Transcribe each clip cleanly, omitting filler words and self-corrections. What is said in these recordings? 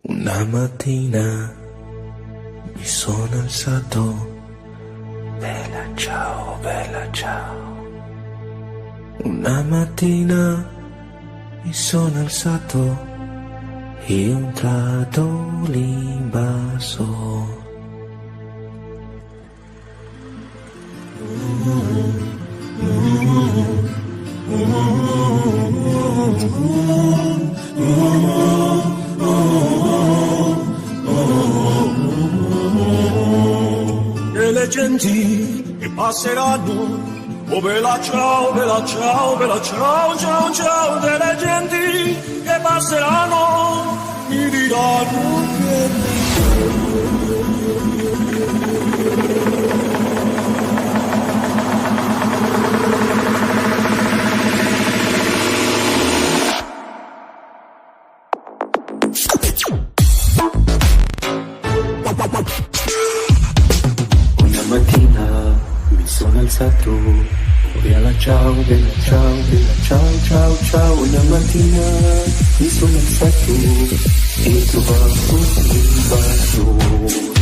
Una mattina mi sono alzato, bella ciao, bella ciao. Una mattina mi sono alzato e ho entrato l'invaso. E le genti che passeranno, oh bella ciao, bella ciao, bella ciao, ciao, ciao. Delle genti che passeranno mi diranno che una mattina mi sono alzato, bella ciao, bella ciao, bella ciao, ciao, ciao. Una mattina mi sono alzato e ho trovato il vaso.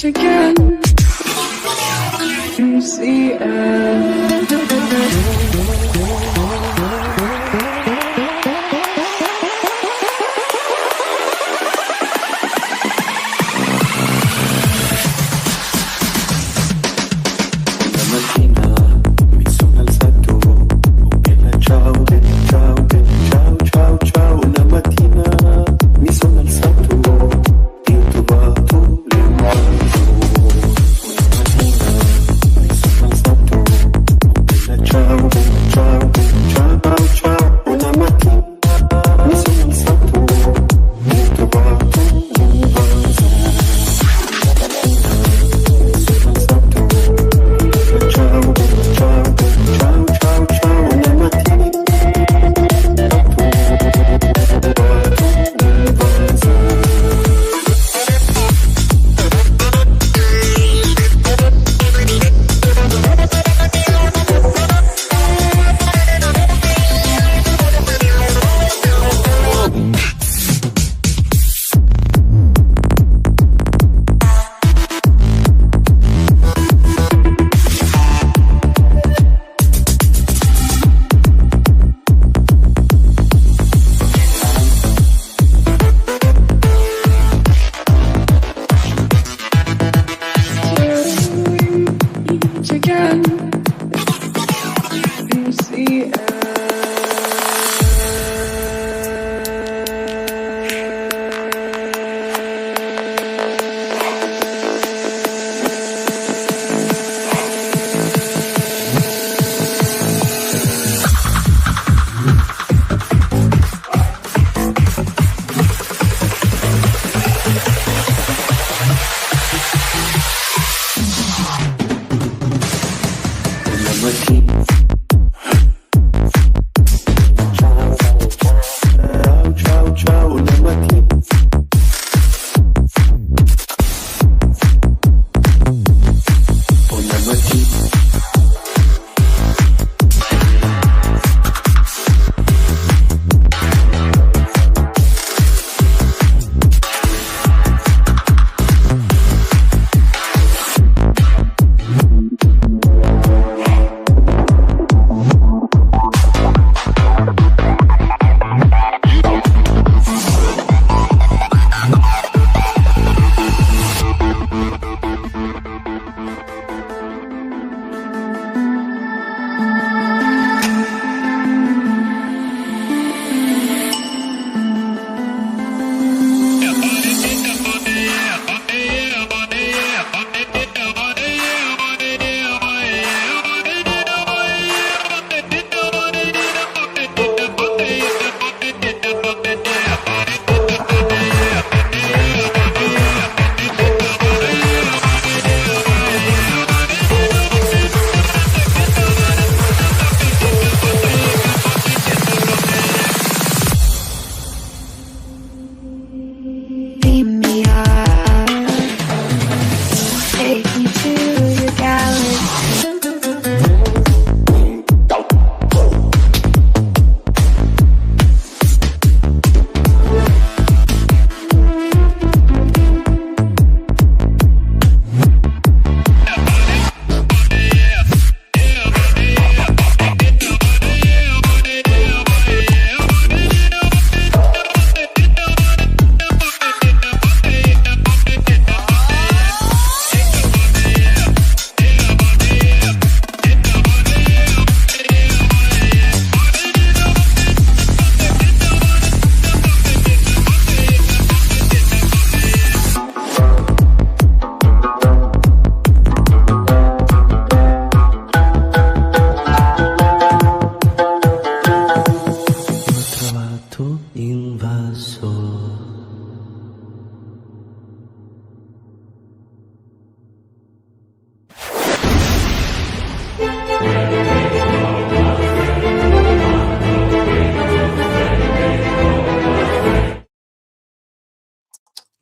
Again, you see Ciao,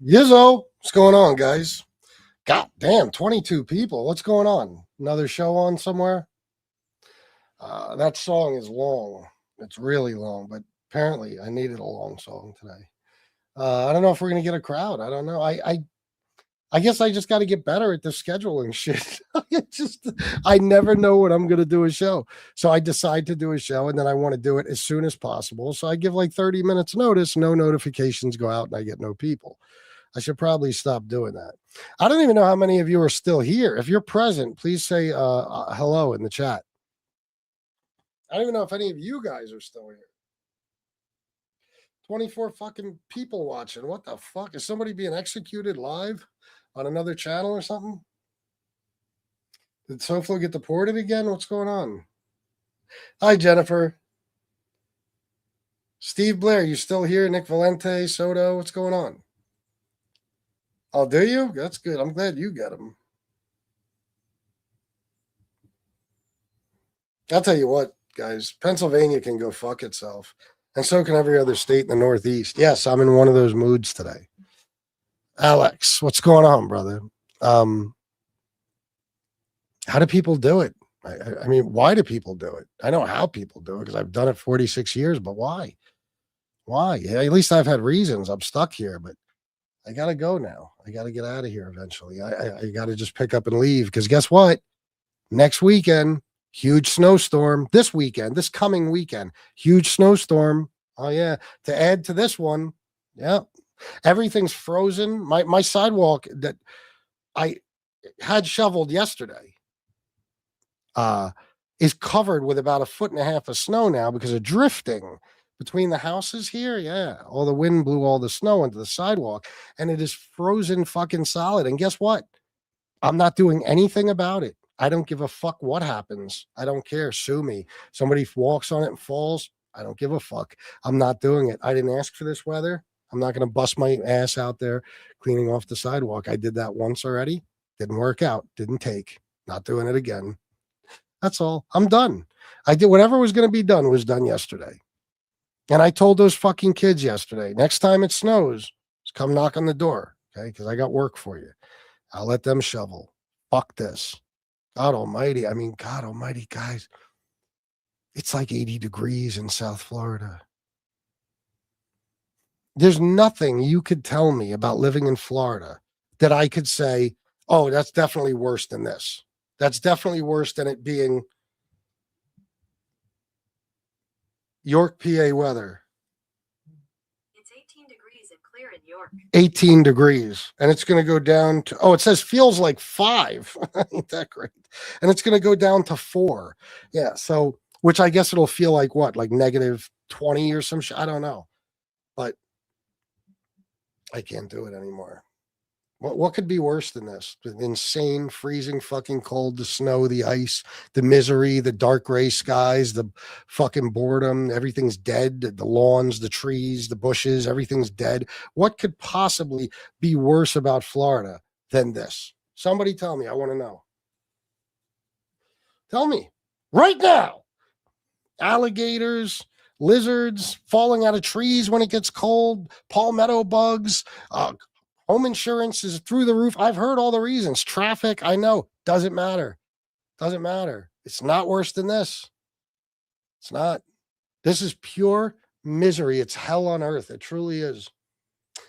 Yizzo, what's going on, guys? God damn, 22 people. What's going on? Another show on somewhere? That song is long. It's really long, but apparently I needed a long song today. I don't know if we're gonna get a crowd. I don't know. I guess I just got to get better at the scheduling shit. I never know when I'm gonna do a show, so I decide to do a show, and then I want to do it as soon as possible. So I give like 30 minutes notice. No notifications go out, and I get no people. I should probably stop doing that. I don't even know how many of you are still here. If you're present, please say hello in the chat. I don't even know if any of you guys are still here. 24 fucking people watching. What the fuck? Is somebody being executed live on another channel or something? Did SoFlo get deported again? What's going on? Hi, Jennifer. Steve Blair, you still here? Nick Valente, Soto, what's going on? Oh, do you? That's good. I'm glad you get them. I'll tell you what, guys. Pennsylvania can go fuck itself. And so can every other state in the Northeast. Yes, I'm in one of those moods today. Alex, what's going on, brother? How do people do it? I mean, why do people do it? I know how people do it because I've done it 46 years, but why? Why? Yeah, at least I've had reasons. I'm stuck here, but I got to go now. I got to get out of here eventually. I got to just pick up and leave because guess what? Next weekend, huge snowstorm. This weekend, this coming weekend, huge snowstorm. Oh, yeah. To add to this one, yeah, everything's frozen. My sidewalk that I had shoveled yesterday is covered with about 1.5 feet of snow now because of drifting between the houses here. Yeah, all the wind blew all the snow into the sidewalk and it is frozen fucking solid. And guess what? I'm not doing anything about it. I don't give a fuck what happens. I don't care. Sue me. Somebody walks on it and falls. I don't give a fuck. I'm not doing it. I didn't ask for this weather. I'm not going to bust my ass out there cleaning off the sidewalk. I did that once already. Didn't work out. Didn't take. Not doing it again. That's all. I'm done. I did whatever was going to be done was done yesterday. And I told those fucking kids yesterday, next time it snows, just come knock on the door, okay? Because I got work for you. I'll let them shovel. Fuck this. God almighty. I mean, God almighty, guys. It's like 80 degrees in South Florida. There's nothing you could tell me about living in Florida that I could say, oh, that's definitely worse than this. That's definitely worse than it being York, PA weather. It's 18 degrees and clear in York. 18 degrees. And it's going to go down to, oh, it says feels like 5. Ain't that great? And it's going to go down to 4. Yeah. So, which I guess it'll feel like what? Like -20 or some shit. I don't know. But I can't do it anymore. What could be worse than this? The insane, freezing fucking cold, the snow, the ice, the misery, the dark gray skies, the fucking boredom. Everything's dead. The lawns, the trees, the bushes, everything's dead. What could possibly be worse about Florida than this? Somebody tell me. I want to know. Tell me right now. Alligators, lizards falling out of trees when it gets cold, palmetto bugs, home insurance is through the roof. I've heard all the reasons. Traffic, I know. Doesn't matter. Doesn't matter. It's not worse than this. It's not. This is pure misery. It's hell on earth. It truly is.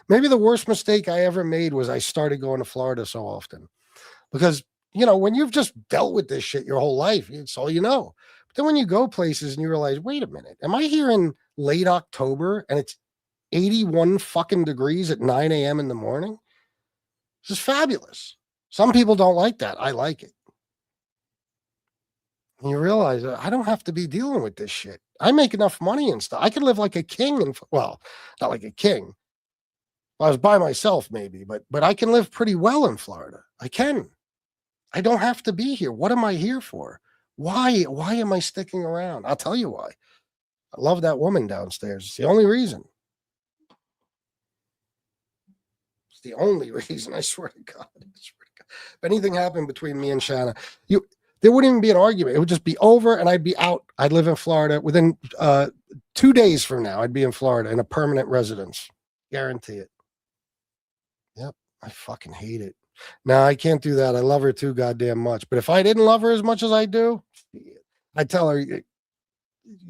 Maybe the worst mistake I ever made was I started going to Florida so often. Because, you know, when you've just dealt with this shit your whole life, it's all you know. But then when you go places and you realize, wait a minute, am I here in late October and it's 81 fucking degrees at 9 a.m. in the morning? This is fabulous. Some people don't like that. I like it. And you realize I don't have to be dealing with this shit. I make enough money and stuff. I could live like a king. And well, not like a king. If I was by myself, maybe, but I can live pretty well in Florida. I can. I don't have to be here. What am I here for? Why am I sticking around? I'll tell you why. I love that woman downstairs. It's the only reason. It's the only reason, I swear to God. If anything happened between me and Shanna, there wouldn't even be an argument. It would just be over and I'd be out. I'd live in Florida. Within 2 days from now, I'd be in Florida in a permanent residence. Guarantee it. Yep. I fucking hate it. No, I can't do that. I love her too goddamn much. But if I didn't love her as much as I do, I tell her,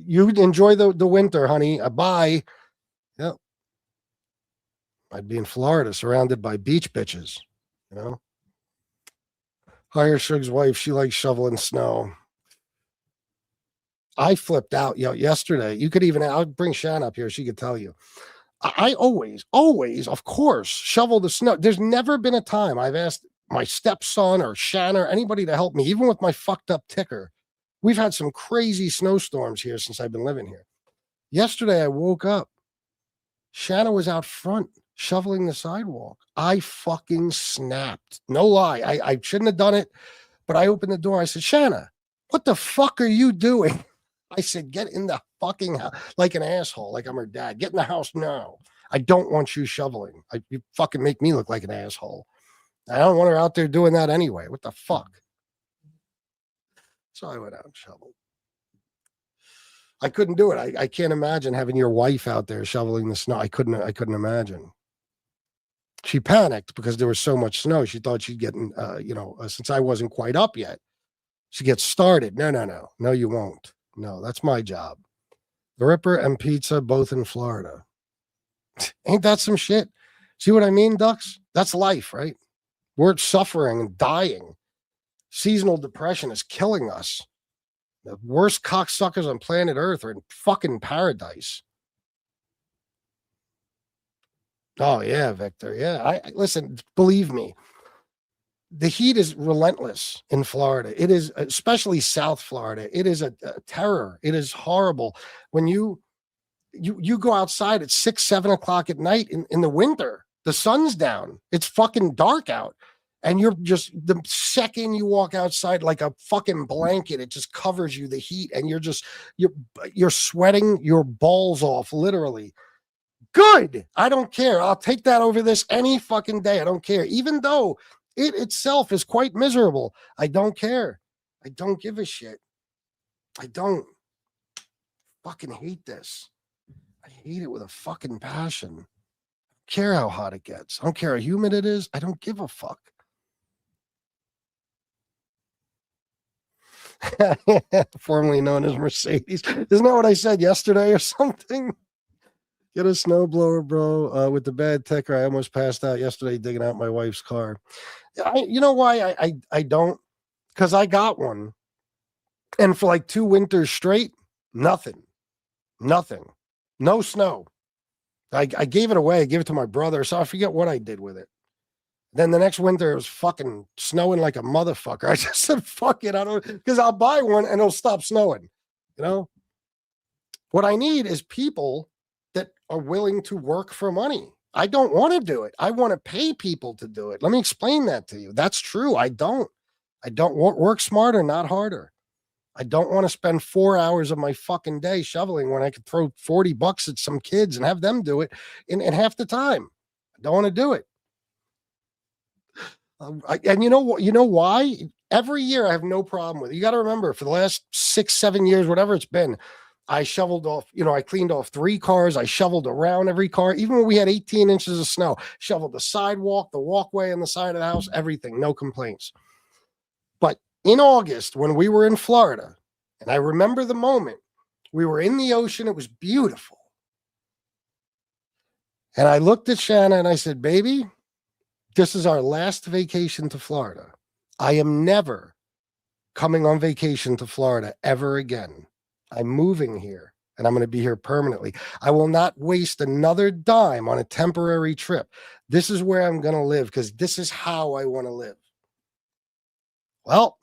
you enjoy the winter, honey. Bye. Yep. I'd be in Florida surrounded by beach bitches, you know? Hire Suge's wife. She likes shoveling snow. I flipped out yesterday. You could even, I'll bring Shan up here. She could tell you. I always, of course, shovel the snow. There's never been a time I've asked my stepson or Shan or anybody to help me, even with my fucked up ticker. We've had some crazy snowstorms here since I've been living here. Yesterday, I woke up. Shanna was out front shoveling the sidewalk. I fucking snapped. No lie. I shouldn't have done it, but I opened the door. I said, Shanna, what the fuck are you doing? I said, get in the fucking house like an asshole, like I'm her dad. Get in the house now. I don't want you shoveling. You fucking make me look like an asshole. I don't want her out there doing that anyway. What the fuck? So I went out and shoveled. I couldn't do it. I can't imagine having your wife out there shoveling the snow. I couldn't imagine. She panicked because there was so much snow. She thought she'd get, since I wasn't quite up yet, she gets started. No, you won't. No, that's my job. The Ripper and pizza, both in Florida. Ain't that some shit? See what I mean, ducks? That's life, right? We're suffering and dying. Seasonal depression is killing us. The worst cocksuckers on planet Earth are in fucking paradise. Oh, yeah, Victor. Yeah, I listen, believe me. The heat is relentless in Florida. It is, especially South Florida. It is a terror. It is horrible. When you go outside at 6, 7 o'clock at night in the winter, the sun's down. It's fucking dark out. And you're just, the second you walk outside like a fucking blanket, it just covers you, the heat, and you're sweating your balls off, literally. Good. I don't care. I'll take that over this any fucking day. I don't care. Even though it itself is quite miserable, I don't care. I don't give a shit. I don't fucking hate this. I hate it with a fucking passion. I don't care how hot it gets. I don't care how humid it is. I don't give a fuck. Formerly known as Mercedes. Isn't that what I said yesterday or something? Get a snowblower, bro. With the bad ticker, I almost passed out yesterday digging out my wife's car. You know why I don't? Because I got one. And for like 2 winters straight, nothing. No snow. I gave it away. I gave it to my brother. So I forget what I did with it. Then the next winter, it was fucking snowing like a motherfucker. I just said, fuck it. Because I'll buy one and it'll stop snowing. You know? What I need is people that are willing to work for money. I don't want to do it. I want to pay people to do it. Let me explain that to you. That's true. I don't work smarter, not harder. I don't want to spend 4 hours of my fucking day shoveling when I could throw $40 at some kids and have them do it in half the time. I don't want to do it. And you know why? Every year I have no problem with it. You got to remember, for the last 6, 7 years, whatever it's been, I shoveled off, I cleaned off 3 cars. I shoveled around every car. Even when we had 18 inches of snow, shoveled the sidewalk, the walkway on the side of the house, everything, no complaints. But in August, when we were in Florida, and I remember the moment, we were in the ocean. It was beautiful. And I looked at Shanna and I said, baby, this is our last vacation to Florida. I am never coming on vacation to Florida ever again. I'm moving here and I'm going to be here permanently. I will not waste another dime on a temporary trip. This is where I'm going to live because this is how I want to live. Well,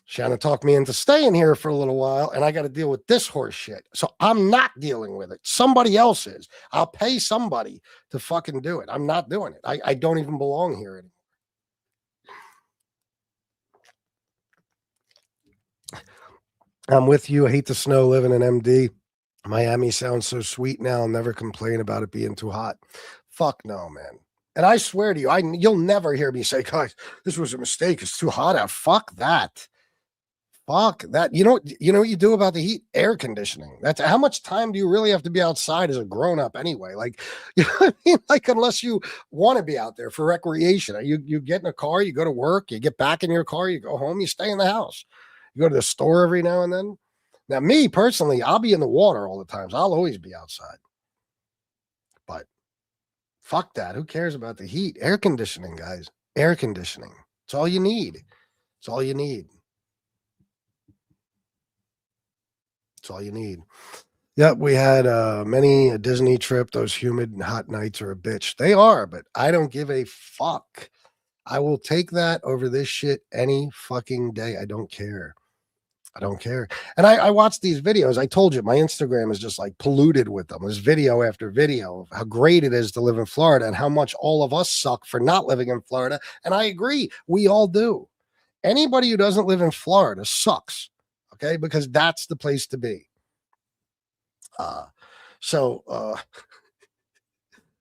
Shanna talked me into staying here for a little while, and I got to deal with this horse shit. So I'm not dealing with it. Somebody else is. I'll pay somebody to fucking do it. I'm not doing it. I don't even belong here anymore. I'm with you. I hate the snow living in MD. Miami sounds so sweet now. I'll never complain about it being too hot. Fuck no, man. And I swear to you, you'll never hear me say, guys, this was a mistake. It's too hot out. Fuck that. Fuck that. You know what you do about the heat? Air conditioning. That's how much time do you really have to be outside as a grown-up anyway? Like, you know what I mean? Like, unless you want to be out there for recreation. You get in a car, you go to work, you get back in your car, you go home, you stay in the house. You go to the store every now and then. Now, me personally, I'll be in the water all the time. So I'll always be outside. But fuck that. Who cares about the heat? Air conditioning, guys. Air conditioning. It's all you need. It's all you need. It's all you need. Yep, we had many a Disney trip. Those humid and hot nights are a bitch. They are, but I don't give a fuck. I will take that over this shit any fucking day. I don't care. I don't care. And I watch these videos. I told you my Instagram is just like polluted with them. There's video after video of how great it is to live in Florida and how much all of us suck for not living in Florida. And I agree. We all do. Anybody who doesn't live in Florida sucks. Okay, because that's the place to be.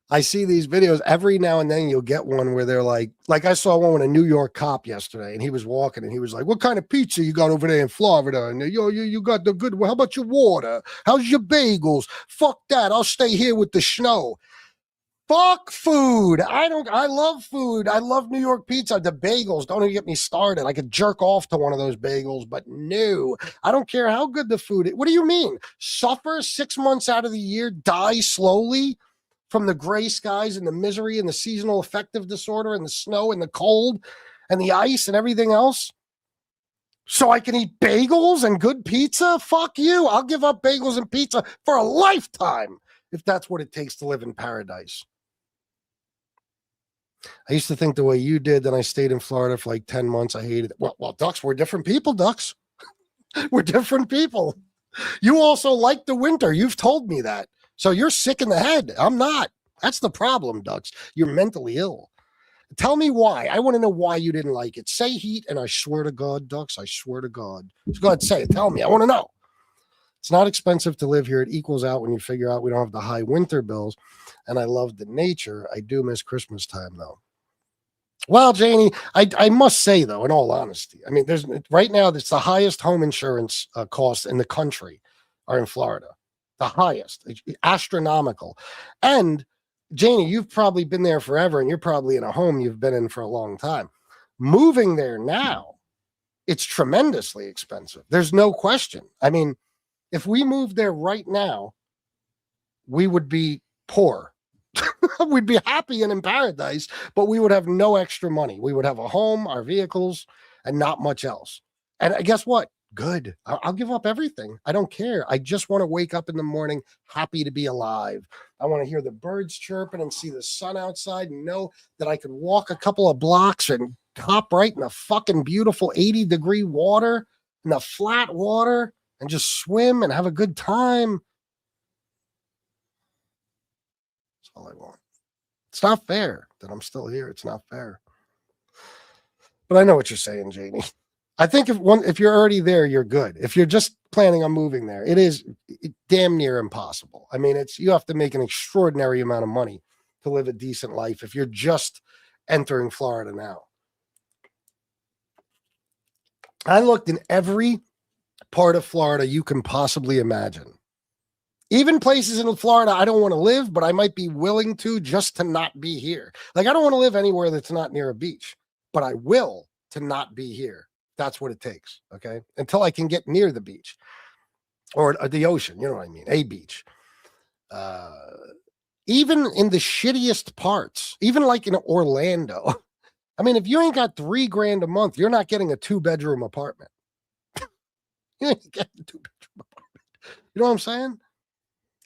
I see these videos every now and then. You'll get one where they're like I saw one with a New York cop yesterday, and he was walking, and he was like, "What kind of pizza you got over there in Florida? And you got the good. How about your water? How's your bagels? Fuck that. I'll stay here with the snow." Fuck food. I love food. I love New York pizza. The bagels, don't even get me started. I could jerk off to one of those bagels, but no, I don't care how good the food is. What do you mean? Suffer 6 months out of the year, die slowly from the gray skies and the misery and the seasonal affective disorder and the snow and the cold and the ice and everything else? So I can eat bagels and good pizza? Fuck you. I'll give up bagels and pizza for a lifetime if that's what it takes to live in paradise. I used to think the way you did, then I stayed in Florida for like 10 months. I hated it. Well, Ducks, we're different people, Ducks. We're different people. You also like the winter. You've told me that. So you're sick in the head. I'm not. That's the problem, Ducks. You're mentally ill. Tell me why. I want to know why you didn't like it. Say heat, and I swear to God, Ducks, I swear to God. Just go ahead and say it. Tell me. I want to know. It's not expensive to live here. It equals out when you figure out we don't have the high winter bills. And I love the nature. I do miss Christmas time, though. Well, Janie, I must say, though, in all honesty, I mean, there's right now, it's the highest home insurance costs in the country are in Florida. The highest, astronomical. And Janie, you've probably been there forever, and you're probably in a home you've been in for a long time. Moving there now, it's tremendously expensive. There's no question. I mean, if we moved there right now, we would be poor. We'd be happy and in paradise, but we would have no extra money. We would have a home, our vehicles, and not much else. And guess what? Good. I'll give up everything. I don't care. I just want to wake up in the morning happy to be alive. I want to hear the birds chirping and see the sun outside and know that I could walk a couple of blocks and hop right in the fucking beautiful 80-degree water, in the flat water, and just swim and have a good time. That's all I want. It's not fair that I'm still here. It's not fair. But I know what you're saying, Janie. I think if you're already there, you're good. If you're just planning on moving there, it is damn near impossible. I mean, you have to make an extraordinary amount of money to live a decent life if you're just entering Florida now. I looked in every part of Florida you can possibly imagine. Even places in Florida I don't want to live, but I might be willing to just to not be here. Like, I don't want to live anywhere that's not near a beach, but I will to not be here. That's what it takes, okay? Until I can get near the beach or the ocean, you know what I mean? A beach. Even in the shittiest parts, even like in Orlando. I mean, if you ain't got $3,000 a month, you're not getting a 2-bedroom apartment. You ain't getting a 2-bedroom apartment. You know what I'm saying?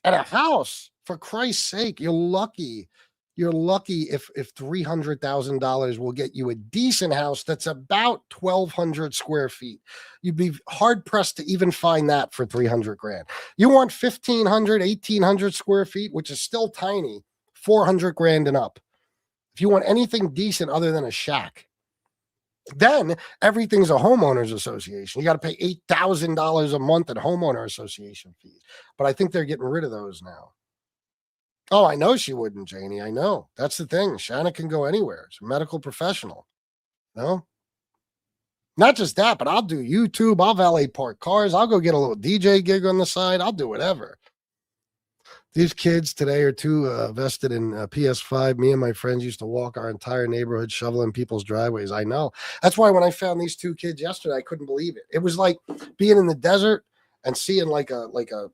And a house, for Christ's sake, you're lucky. You're lucky if $300,000 will get you a decent house that's about 1,200 square feet. You'd be hard pressed to even find that for $300,000. You want 1,500, 1,800 square feet, which is still tiny, $400,000 and up. If you want anything decent other than a shack, then everything's a homeowners association. You got to pay $8,000 a month in homeowner association fees. But I think they're getting rid of those now. Oh, I know she wouldn't, Janie. I know. That's the thing. Shanna can go anywhere. She's a medical professional. No? Not just that, but I'll do YouTube. I'll valet park cars. I'll go get a little DJ gig on the side. I'll do whatever. These kids today are too vested in PS5. Me and my friends used to walk our entire neighborhood shoveling people's driveways. I know. That's why when I found these two kids yesterday, I couldn't believe it. It was like being in the desert and seeing like a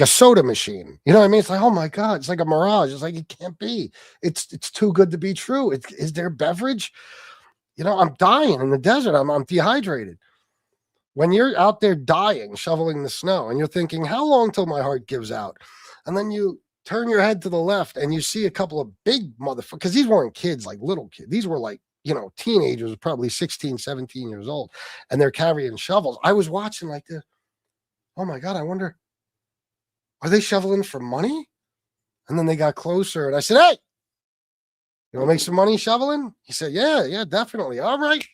soda machine. You know what I mean? It's like, oh my God, it's like a mirage. It's like, it can't be. It's too good to be true. Is there beverage? You know, I'm dying in the desert. I'm dehydrated. When you're out there dying, shoveling the snow, and you're thinking, how long till my heart gives out? And then you turn your head to the left and you see a couple of big motherfuckers, because these weren't kids, like little kids. These were like, teenagers, probably 16, 17 years old, and they're carrying shovels. I was watching like this. Oh my God, I wonder, are they shoveling for money? And then they got closer and I said, hey, you want to make some money shoveling? He said, yeah, definitely. All right,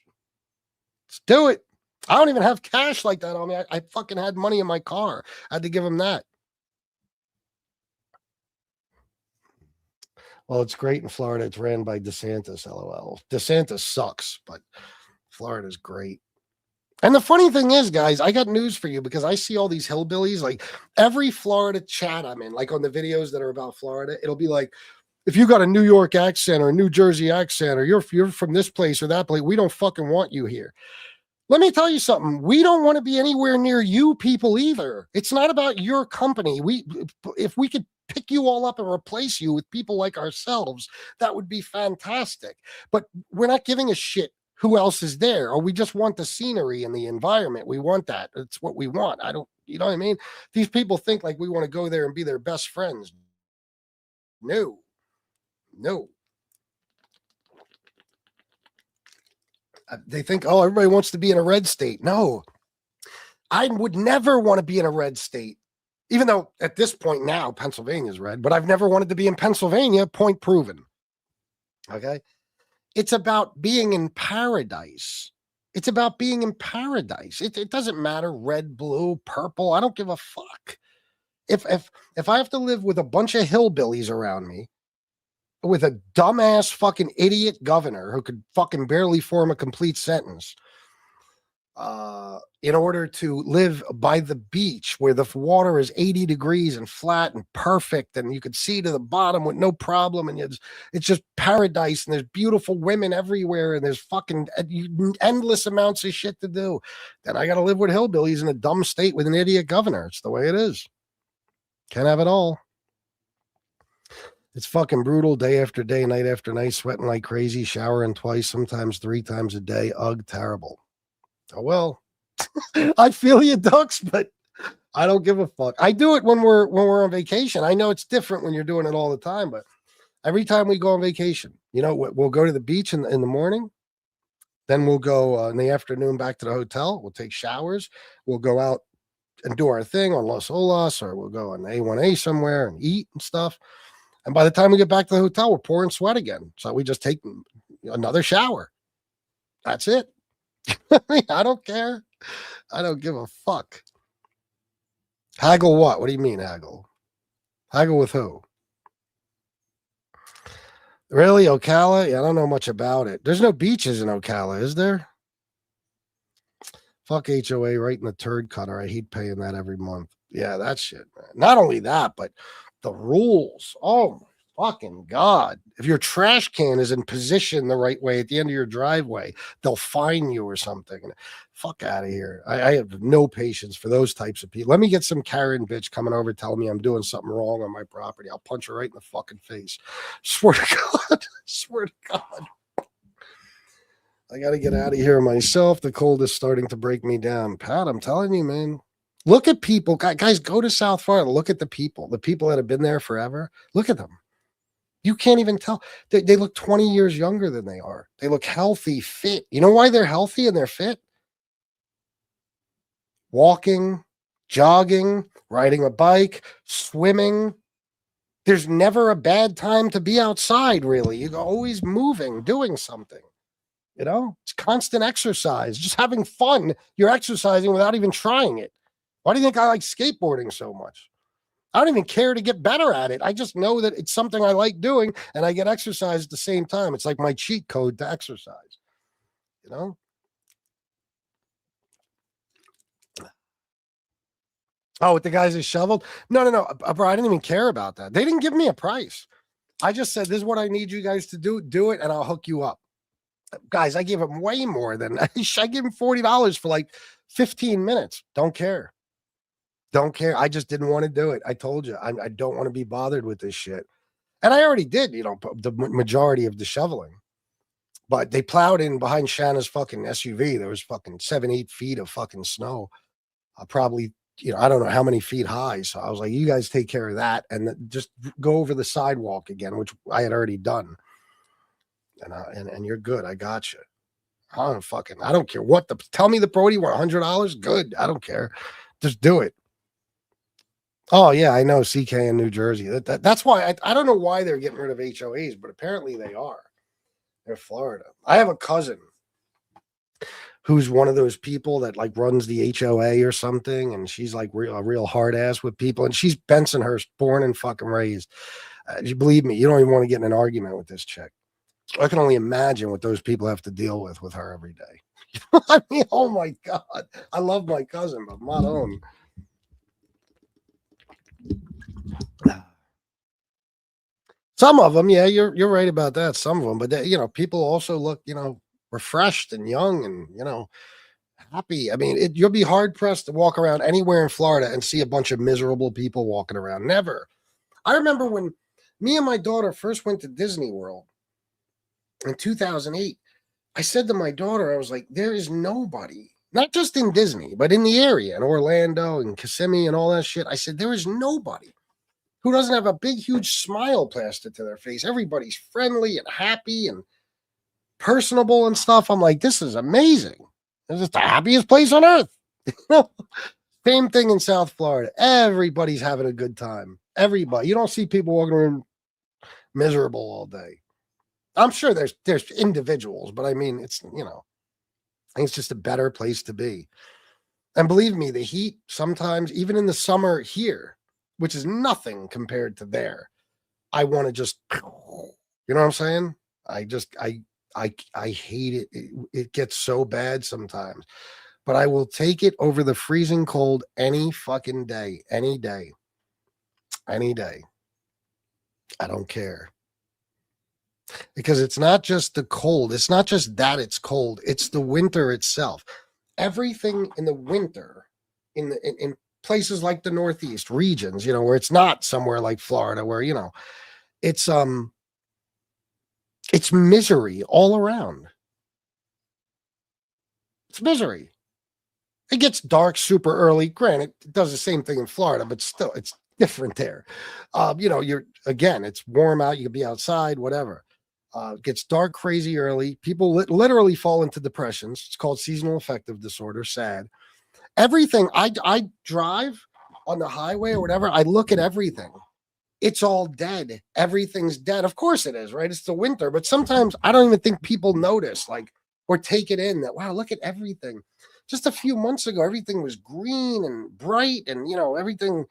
let's do it. I don't even have cash like that on me. I fucking had money in my car. I had to give him that. Well, it's great in Florida. It's ran by DeSantis, LOL. DeSantis sucks, but Florida's great. And the funny thing is, guys, I got news for you because I see all these hillbillies, like every Florida chat I'm in, like on the videos that are about Florida, it'll be like, if you got a New York accent or a New Jersey accent, or you're from this place or that place, we don't fucking want you here. Let me tell you something. We don't want to be anywhere near you people either. It's not about your company. If we could pick you all up and replace you with people like ourselves, that would be fantastic. But we're not giving a shit who else is there, or we just want the scenery and the environment. We want that. It's what we want. You know what I mean? These people think like we want to go there and be their best friends. No. They think, oh, everybody wants to be in a red state. No, I would never want to be in a red state, even though at this point now Pennsylvania's red, but I've never wanted to be in Pennsylvania. Point proven. Okay. It's about being in paradise. It's about being in paradise. It doesn't matter red, blue, purple. I don't give a fuck. If I have to live with a bunch of hillbillies around me, with a dumbass fucking idiot governor who could fucking barely form a complete sentence, in order to live by the beach where the water is 80 degrees and flat and perfect and you could see to the bottom with no problem, and it's just paradise, and there's beautiful women everywhere, and there's fucking endless amounts of shit to do, then I gotta live with hillbillies in a dumb state with an idiot governor. It's the way it is. Can't have it all. It's fucking brutal, day after day, night after night, sweating like crazy, showering twice, sometimes 3 times a day. Ugh, terrible. Oh, well, I feel you, Ducks, but I don't give a fuck. I do it when we're on vacation. I know it's different when you're doing it all the time, but every time we go on vacation, we'll go to the beach in the morning. Then we'll go in the afternoon back to the hotel. We'll take showers. We'll go out and do our thing on Los Olas, or we'll go on A1A somewhere and eat and stuff. And by the time we get back to the hotel, we're pouring sweat again. So we just take another shower. That's it. I don't care. I don't give a fuck. Haggle what? What do you mean haggle? Haggle with who? Really? Ocala? Yeah, I don't know much about it. There's no beaches in Ocala, is there? Fuck HOA right in the turd cutter. I hate paying that every month. Yeah, that shit, man. Not only that, but the rules. Oh my fucking God. If your trash can is in position the right way at the end of your driveway, they'll fine you or something. Fuck out of here. I have no patience for those types of people. Let me get some Karen bitch coming over telling me I'm doing something wrong on my property. I'll punch her right in the fucking face. Swear to God. Swear to God. I got to get out of here myself. The cold is starting to break me down. Pat, I'm telling you, man. Look at people. Guys, go to South Florida. Look at the people that have been there forever. Look at them. You can't even tell. They look 20 years younger than they are. They look healthy, fit. You know why they're healthy and they're fit? Walking, jogging, riding a bike, swimming. There's never a bad time to be outside, really. You're always moving, doing something. It's constant exercise, just having fun. You're exercising without even trying it. Why do you think I like skateboarding so much? I don't even care to get better at it. I just know that it's something I like doing, and I get exercise at the same time. It's like my cheat code to exercise, you know? Oh, with the guys that shoveled? No. Bro, I didn't even care about that. They didn't give me a price. I just said, this is what I need you guys to do. Do it, and I'll hook you up. Guys, I gave him way more than I gave him $40 for like 15 minutes. Don't care. Don't care. I just didn't want to do it. I told you, I don't want to be bothered with this shit. And I already did, the majority of the shoveling. But they plowed in behind Shanna's fucking SUV. There was fucking 7-8 feet of fucking snow. Probably, I don't know how many feet high. So I was like, you guys take care of that and just go over the sidewalk again, which I had already done. And you're good. I got you. I don't care what tell me the Brody want $100. Good. I don't care. Just do it. Oh yeah, I know CK in New Jersey. That's why I don't know why they're getting rid of HOAs, but apparently they are. They're Florida. I have a cousin who's one of those people that like runs the HOA or something, and she's like a real hard ass with people, and she's Bensonhurst, born and fucking raised. You believe me, you don't even want to get in an argument with this chick. I can only imagine what those people have to deal with her every day. I mean, oh my God. I love my cousin, but not own. Some of them, yeah, you're right about that. Some of them, but people also look, refreshed and young and happy. I mean, you'll be hard pressed to walk around anywhere in Florida and see a bunch of miserable people walking around. Never. I remember when me and my daughter first went to Disney World in 2008. I said to my daughter, I was like, there is nobody, not just in Disney, but in the area, in Orlando and Kissimmee and all that shit. I said, there is nobody who doesn't have a big, huge smile plastered to their face. Everybody's friendly and happy and personable and stuff. I'm like, this is amazing. This is the happiest place on earth. Same thing in South Florida. Everybody's having a good time. Everybody. You don't see people walking around miserable all day. I'm sure there's individuals, but I mean, it's, I think it's just a better place to be. And believe me, the heat sometimes, even in the summer here, which is nothing compared to there, I want to just, you know what I'm saying? I hate it. It gets so bad sometimes, but I will take it over the freezing cold any fucking day, any day. I don't care. Because it's not just the cold. It's not just that it's cold. It's the winter itself. Everything in the winter, in places like the Northeast regions, where it's not somewhere like Florida, where it's misery all around. It's misery. It gets dark super early. Granted, it does the same thing in Florida, but still, it's different there. It's warm out. You can be outside, whatever. It gets dark crazy early. People literally fall into depressions. It's called seasonal affective disorder. Sad. Everything. I drive on the highway or whatever. I look at everything. It's all dead. Everything's dead. Of course it is, right? It's the winter. But sometimes I don't even think people notice, or take it in that, wow, look at everything. Just a few months ago, everything was green and bright and, everything.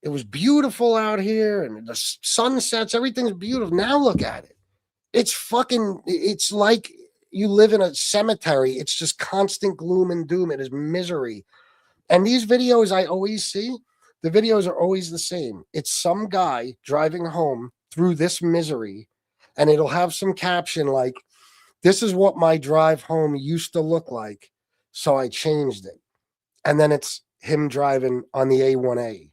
It was beautiful out here and the sunsets, everything's beautiful. Now look at it. It's like you live in a cemetery. It's just constant gloom and doom. It is misery. And these videos I always see, the videos are always the same. It's some guy driving home through this misery, and it'll have some caption like, this is what my drive home used to look like, so I changed it. And then it's him driving on the A1A,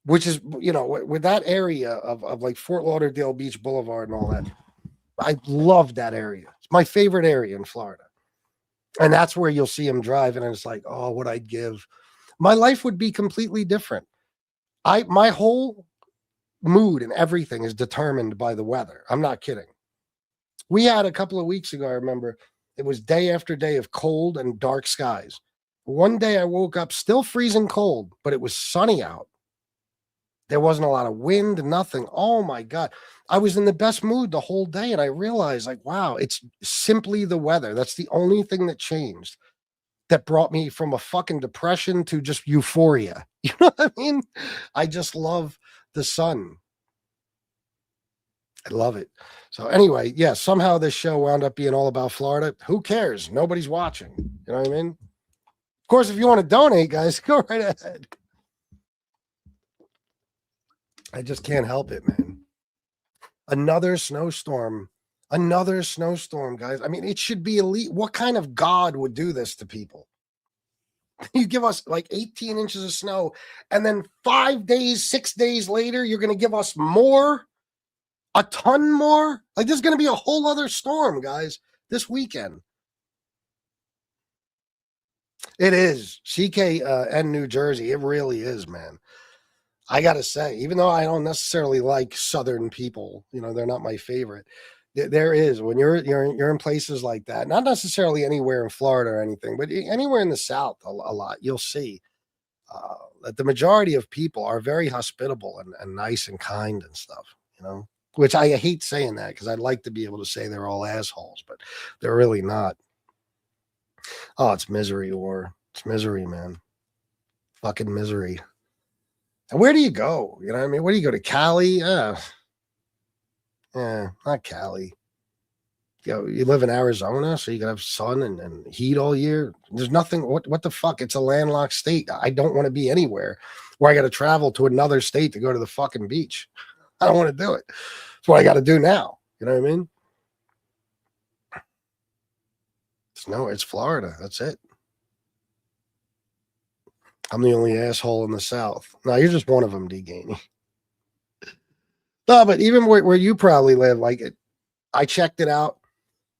which is, with that area of like Fort Lauderdale Beach Boulevard and all that. I love that area. It's my favorite area in Florida. And that's where you'll see him driving, and it's like, oh, what I'd give. My life would be completely different. My whole mood and everything is determined by the weather. I'm not kidding. We had a couple of weeks ago, I remember, it was day after day of cold and dark skies. One day I woke up still freezing cold, but it was sunny out. There wasn't a lot of wind, nothing. Oh my God. I was in the best mood the whole day. And I realized, wow, it's simply the weather. That's the only thing that changed. that brought me from a fucking depression to just euphoria. You know what I mean? I just love the sun. I love it. So anyway, yeah, somehow this show wound up being all about Florida. Who cares? Nobody's watching. You know what I mean? Of course, if you want to donate, guys, go right ahead. I just can't help it, man. Another snowstorm. Another snowstorm, guys. I mean, it should be elite. What kind of God would do this to people? You give us like 18 inches of snow, and then 5 days, 6 days later, you're going to give us more, a ton more. Like, there's going to be a whole other storm, guys, this weekend. It is. CK and New Jersey. It really is, man. I got to say, even though I don't necessarily like Southern people, you know, they're not my favorite. There is, when you're in places like that, not necessarily anywhere in Florida or anything, but anywhere in the South, a lot, you'll see that the majority of people are very hospitable and nice and kind and stuff, you know, which I hate saying that because I'd like to be able to say they're all assholes, but they're really not. Oh, it's misery, or it's misery, man. Fucking misery. And where do you go? You know what I mean? Where do you go, to Cali? Not Cali. You know, you live in Arizona, so you can have sun and heat all year. There's nothing. What the fuck? It's a landlocked state. I don't want to be anywhere where I got to travel to another state to go to the fucking beach. I don't want to do it. That's what I got to do now. You know what I mean? It's Florida. That's it. I'm the only asshole in the South. No, you're just one of them, D. Gainey. No, but even where you probably live, like I checked it out.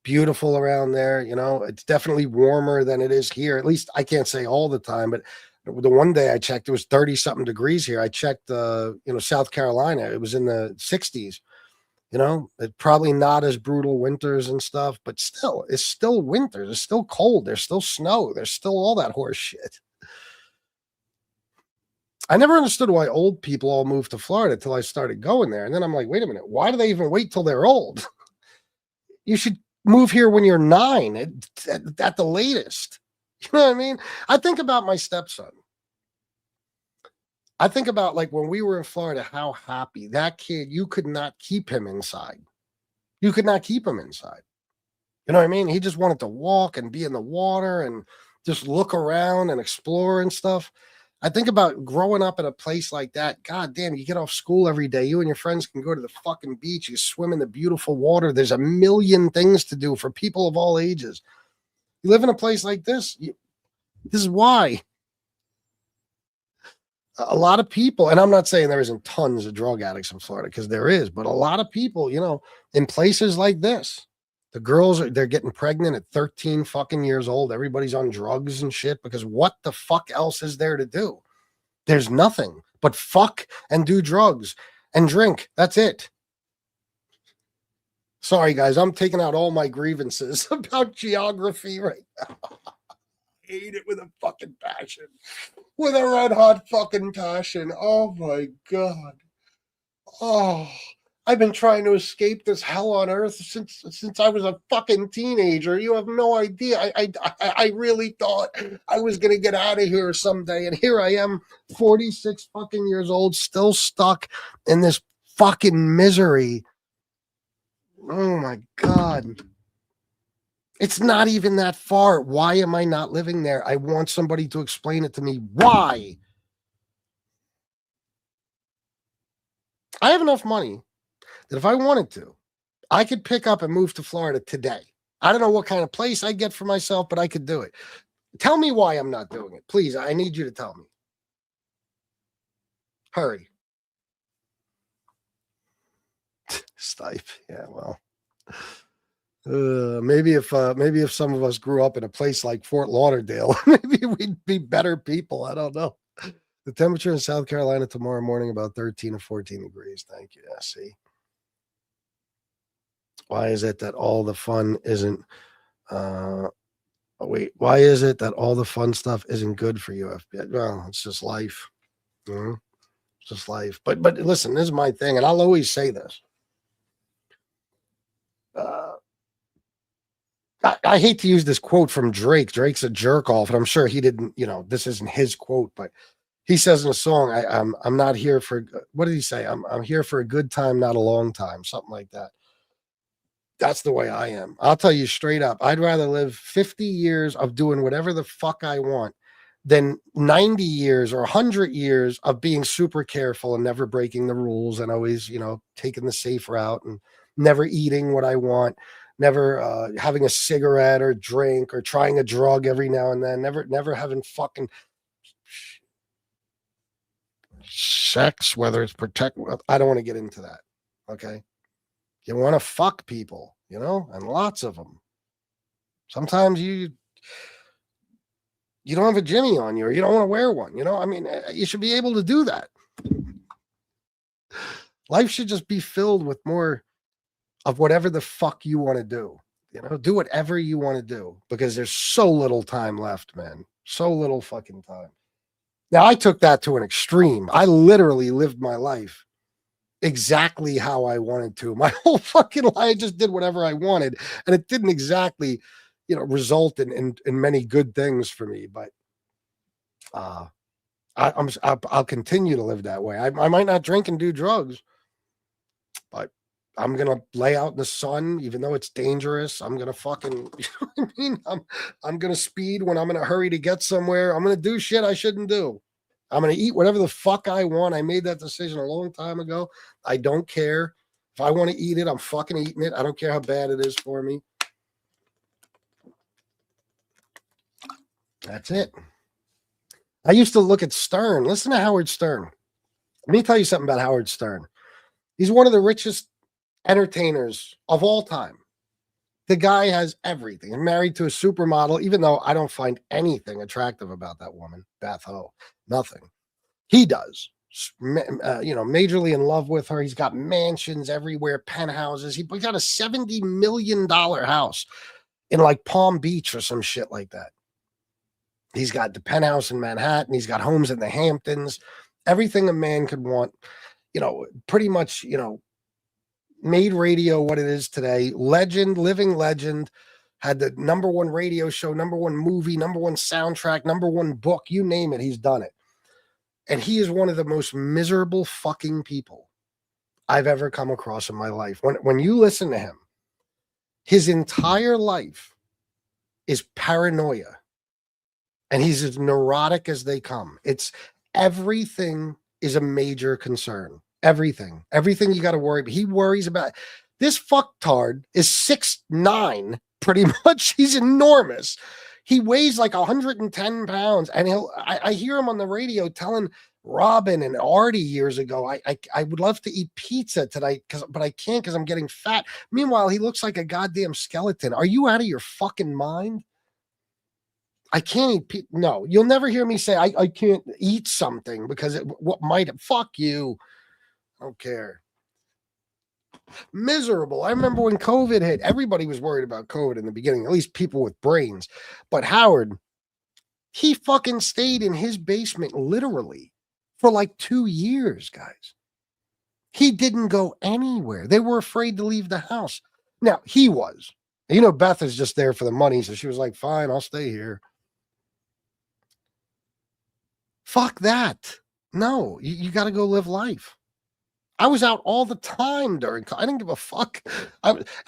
Beautiful around there. You know, it's definitely warmer than it is here. At least I can't say all the time, but the one day I checked, it was 30 something degrees here. I checked, South Carolina. It was in the 60s. You know, it's probably not as brutal winters and stuff, but still, it's still winter. It's still cold. There's still snow. There's still all that horse shit. I never understood why old people all moved to Florida till I started going there. And then I'm like, wait a minute, why do they even wait till they're old? You should move here when you're 9 at the latest. You know what I mean? I think about my stepson. I think about, like, when we were in Florida, how happy that kid, you could not keep him inside. You could not keep him inside. You know what I mean? He just wanted to walk and be in the water and just look around and explore and stuff. I think about growing up in a place like that. God damn, you get off school every day. You and your friends can go to the fucking beach. You swim in the beautiful water. There's a million things to do for people of all ages. You live in a place like this. This is why. A lot of people, and I'm not saying there isn't tons of drug addicts in Florida, because there is, but a lot of people, you know, in places like this, the girls they're getting pregnant at 13 fucking years old. Everybody's on drugs and shit, because what the fuck else is there to do? There's nothing but fuck and do drugs and drink. That's it. Sorry, guys. I'm taking out all my grievances about geography right now. I hate it with a fucking passion. With a red hot fucking passion. Oh my God. Oh, I've been trying to escape this hell on earth since I was a fucking teenager. You have no idea. I really thought I was going to get out of here someday. And here I am, 46 fucking years old, still stuck in this fucking misery. Oh my God. It's not even that far. Why am I not living there? I want somebody to explain it to me. Why? I have enough money that if I wanted to, I could pick up and move to Florida today. I don't know what kind of place I get for myself, but I could do it. Tell me why I'm not doing it. Please, I need you to tell me. Hurry. Stipe. Yeah, well. Maybe if some of us grew up in a place like Fort Lauderdale, maybe we'd be better people. I don't know. The temperature in South Carolina tomorrow morning about 13 or 14 degrees. Thank you. Yeah, see. Why is it that all the fun isn't why is it that all the fun stuff isn't good for you? Well, it's just life. It's just life. But listen, this is my thing, and I'll always say this. I hate to use this quote from Drake. Drake's a jerk off, and I'm sure he didn't, this isn't his quote, but he says in a song, I'm not here for, what did he say? I'm here for a good time, not a long time, something like that. That's the way I am. I'll tell you straight up. I'd rather live 50 years of doing whatever the fuck I want than 90 years or 100 years of being super careful and never breaking the rules and always, taking the safe route and never eating what I want, never having a cigarette or drink or trying a drug every now and then, never having fucking sex, whether it's I don't want to get into that. Okay. You want to fuck people, and lots of them. Sometimes you don't have a Jimmy on you, or you don't want to wear one. You should be able to do that. Life should just be filled with more of whatever the fuck you want to do. Do whatever you want to do, because there's so little time left, man. So little fucking time. Now, I took that to an extreme. I literally lived my life exactly how I wanted to. My whole fucking life, I just did whatever I wanted, and it didn't exactly, result in many good things for me. But I'll continue to live that way. I might not drink and do drugs, but I'm gonna lay out in the sun, even though it's dangerous. I'm gonna fucking, you know what I mean? I'm gonna speed when I'm in a hurry to get somewhere. I'm gonna do shit I shouldn't do. I'm going to eat whatever the fuck I want. I made that decision a long time ago. I don't care. If I want to eat it, I'm fucking eating it. I don't care how bad it is for me. That's it. I used to look at Stern. Listen to Howard Stern. Let me tell you something about Howard Stern. He's one of the richest entertainers of all time. The guy has everything. He's married to a supermodel, even though I don't find anything attractive about that woman, Beth Ho. Nothing. He does. Majorly in love with her. He's got mansions everywhere, penthouses. He got a $70 million house in like Palm Beach or some shit like that. He's got the penthouse in Manhattan. He's got homes in the Hamptons. Everything a man could want. Pretty much, made radio what it is today. Legend, living legend. Had the number one radio show, number one movie, number one soundtrack, number one book. You name it, he's done it. And he is one of the most miserable fucking people I've ever come across in my life. When you listen to him, his entire life is paranoia. And he's as neurotic as they come. It's everything is a major concern. Everything you got to worry about. He worries about. This fucktard is 6'9", pretty much. He's enormous. He weighs like 110 pounds, and I hear him on the radio telling Robin and Artie years ago, I would love to eat pizza tonight, but I can't because I'm getting fat. Meanwhile, he looks like a goddamn skeleton. Are you out of your fucking mind? I can't eat pizza. No, you'll never hear me say I can't eat something because what might fuck you. I don't care. Miserable. I remember when COVID hit, everybody was worried about COVID in the beginning, at least people with brains. But Howard, he fucking stayed in his basement literally for like 2 years, guys. He didn't go anywhere. They were afraid to leave the house. Now, he was. Beth is just there for the money, so she was like, fine, I'll stay here. Fuck that. No, you got to go live life. I was out all the time I didn't give a fuck.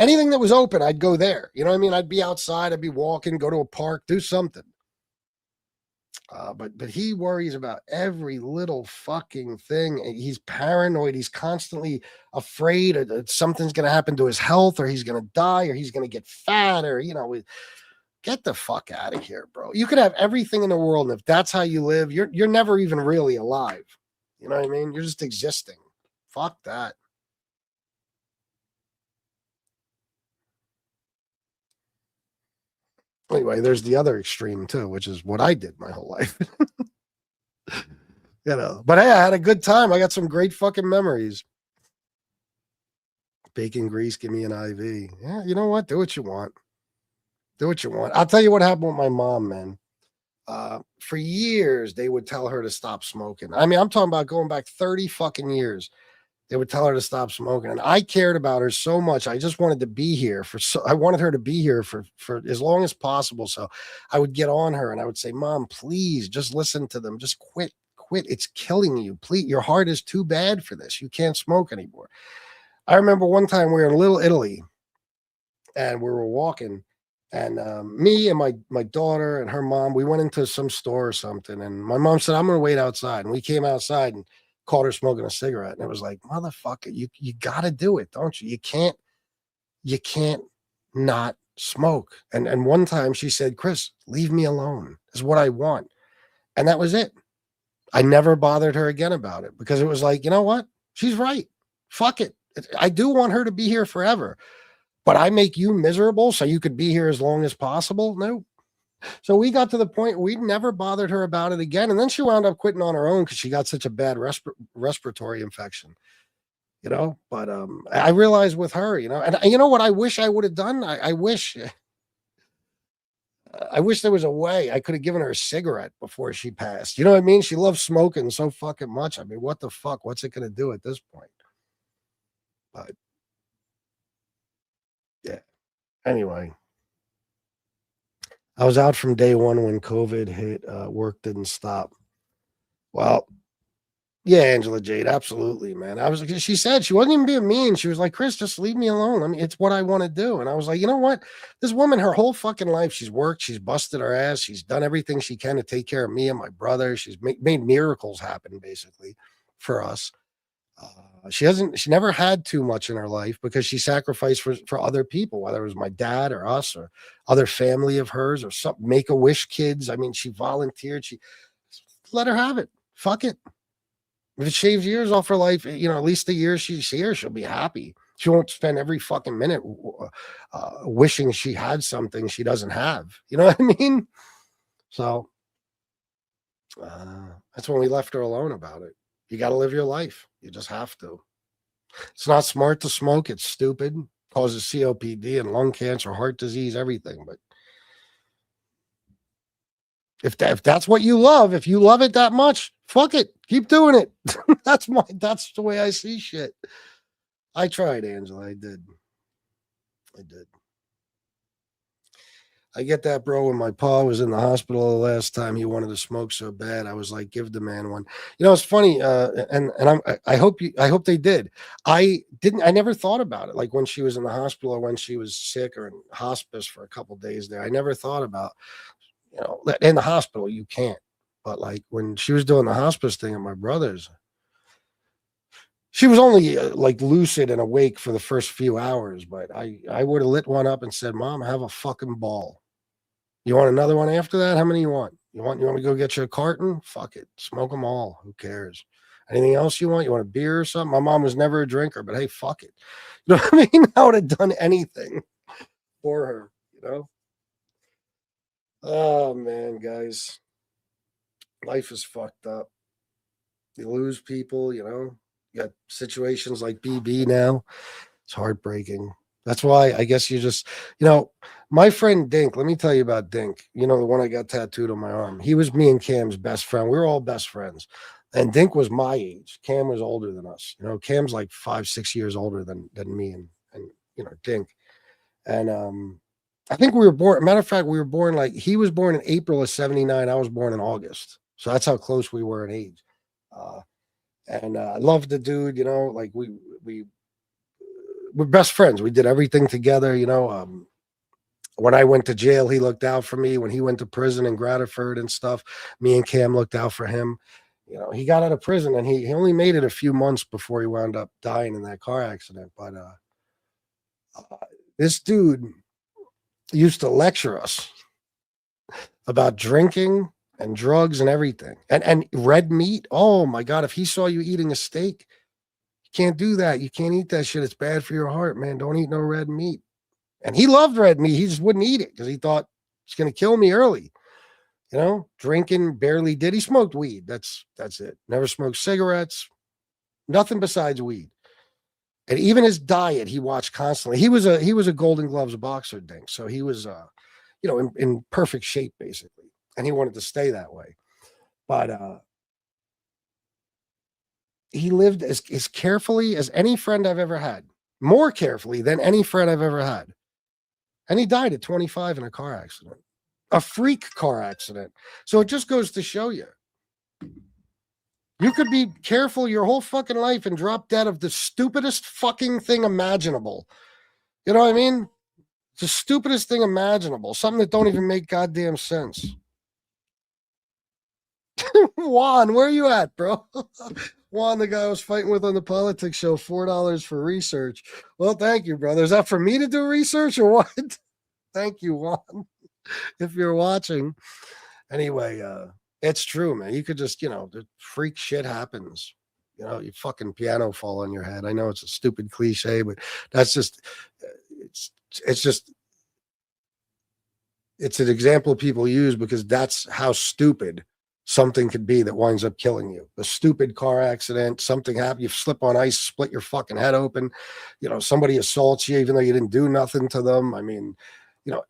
Anything that was open, I'd go there. You know what I mean? I'd be outside, I'd be walking, go to a park, do something. But he worries about every little fucking thing. He's paranoid. He's constantly afraid that something's going to happen to his health, or he's going to die, or he's going to get fat, or, get the fuck out of here, bro. You could have everything in the world, and if that's how you live, you're never even really alive. You know what I mean? You're just existing. Fuck that. Anyway, there's the other extreme too, which is what I did my whole life. But hey, I had a good time. I got some great fucking memories. Bacon grease, give me an IV. Yeah, you know what? Do what you want. Do what you want. I'll tell you what happened with my mom, man. For years, they would tell her to stop smoking. I mean, I'm talking about going back 30 fucking years. They would tell her to stop smoking. And I cared about her so much. I just wanted to be here I wanted her to be here for as long as possible. So I would get on her and I would say, Mom, please just listen to them. Just quit. It's killing you. Please, your heart is too bad for this. You can't smoke anymore. I remember one time we were in Little Italy and we were walking, and me and my daughter and her mom, we went into some store or something, and my mom said, I'm going to wait outside. And we came outside and caught her smoking a cigarette. And it was like, motherfucker, you got to do it, don't you? You can't not smoke. And one time she said, Chris, leave me alone. Is what I want. And that was it. I never bothered her again about it because it was like, you know what? She's right. Fuck it. I do want her to be here forever, but I make you miserable so you could be here as long as possible. No. So we got to the point we never bothered her about it again. And then she wound up quitting on her own because she got such a bad respiratory infection, you know. But I realized with her, you know, and you know what I wish I would have done? I wish there was a way I could have given her a cigarette before she passed. You know what I mean? She loves smoking so fucking much. I mean, what the fuck? What's it going to do at this point? But yeah. Anyway, I was out from day one when COVID hit. Work didn't stop. Well, yeah, Angela Jade, absolutely, man. She said she wasn't even being mean. She was like, Chris, just leave me alone. I mean, it's what I want to do. And I was like, you know what? This woman, her whole fucking life, she's worked, she's busted her ass, she's done everything she can to take care of me and my brother. She's made miracles happen, basically, for us. She never had too much in her life because she sacrificed for other people, whether it was my dad or us or other family of hers or some Make-A-Wish kids. I mean, she volunteered. She let her have it. Fuck it. If it shaves years off her life, you know, at least the year she's here, she'll be happy. She won't spend every fucking minute wishing she had something she doesn't have. You know what I mean? So that's when we left her alone about it. You got to live your life. You just have to. It's not smart to smoke. It's stupid. Causes COPD and lung cancer, heart disease, everything. But if that's what you love, if you love it that much, fuck it. Keep doing it. That's the way I see shit. I tried, Angela. I did. I get that, bro. When my pa was in the hospital the last time, he wanted to smoke so bad. I was like, give the man one. You know, it's funny. I hope they did. I never thought about it. Like when she was in the hospital or when she was sick or in hospice for a couple of days there, I never thought about, you know, in the hospital, you can't. But like when she was doing the hospice thing at my brother's, she was only like lucid and awake for the first few hours, but I would have lit one up and said, Mom, have a fucking ball. You want another one after that? How many you want? You want me to go get you a carton? Fuck it. Smoke them all. Who cares? Anything else you want? You want a beer or something? My mom was never a drinker, but hey, fuck it. You know what I mean? I would have done anything for her, you know? Oh, man, guys. Life is fucked up. You lose people, you know? You got situations like BB now. It's heartbreaking. That's why I guess you just, you know, my friend Dink, let me tell you about Dink. You know, the one I got tattooed on my arm. He was me and Cam's best friend. We were all best friends. And Dink was my age. Cam was older than us. You know, Cam's like 5-6 years older than me and you know, Dink. And I think we were born, matter of fact, we were born like, he was born in April of 79. I was born in August. So that's how close we were in age. And I loved the dude, you know, like we're best friends. We did everything together, you know. When I went to jail, he looked out for me. When he went to prison in Grateford and stuff, me and Cam looked out for him. You know, he got out of prison and he only made it a few months before he wound up dying in that car accident. But this dude used to lecture us about drinking and drugs and everything. And red meat. Oh my God. If he saw you eating a steak, you can't do that. You can't eat that shit. It's bad for your heart, man. Don't eat no red meat. And he loved red meat. He just wouldn't eat it because he thought it's going to kill me early. You know, drinking barely did. He smoked weed. That's it. Never smoked cigarettes. Nothing besides weed. And even his diet, he watched constantly. He was a Golden Gloves boxer, Dink. So he was, you know, in perfect shape basically, and he wanted to stay that way. But he lived as carefully as any friend I've ever had, more carefully than any friend I've ever had. And he died at 25 in a car accident, a freak car accident. So it just goes to show you. You could be careful your whole fucking life and drop dead of the stupidest fucking thing imaginable. You know what I mean? It's the stupidest thing imaginable. Something that don't even make goddamn sense. Juan, where are you at, bro? Juan, the guy I was fighting with on the politics show, $4 for research. Well, thank you, brother. Is that for me to do research or what? Thank you, Juan, if you're watching. Anyway, it's true, man. You could just, the freak shit happens. You fucking piano fall on your head. I know it's a stupid cliche, but that's just, it's an example people use because that's how stupid something could be that winds up killing you. A stupid car accident, something happened, you slip on ice, split your fucking head open, somebody assaults you even though you didn't do nothing to them. I mean,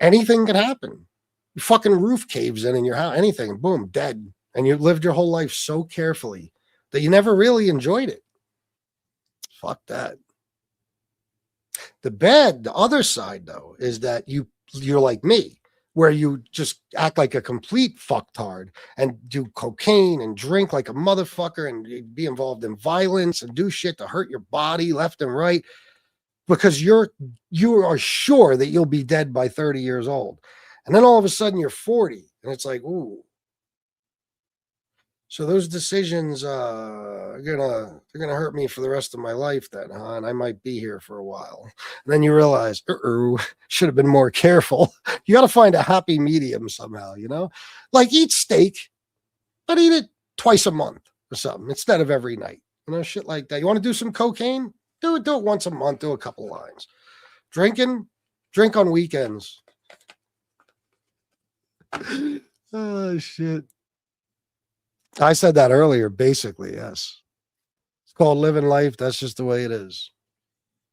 anything can happen. Your fucking roof caves in your house, anything, boom, dead. And you lived your whole life so carefully that you never really enjoyed it. Fuck that. The other side though, is that you're like me, where you just act like a complete fucktard and do cocaine and drink like a motherfucker and be involved in violence and do shit to hurt your body left and right because you are sure that you'll be dead by 30 years old. And then all of a sudden you're 40 and it's like, ooh. So those decisions are gonna hurt me for the rest of my life then, huh? And I might be here for a while. And then you realize, should have been more careful. You got to find a happy medium somehow, like eat steak, but eat it twice a month or something instead of every night, shit like that. You want to do some cocaine? Do it once a month, do a couple lines. Drink on weekends. Oh, shit. I said that earlier, basically, yes. It's called living life. That's just the way it is.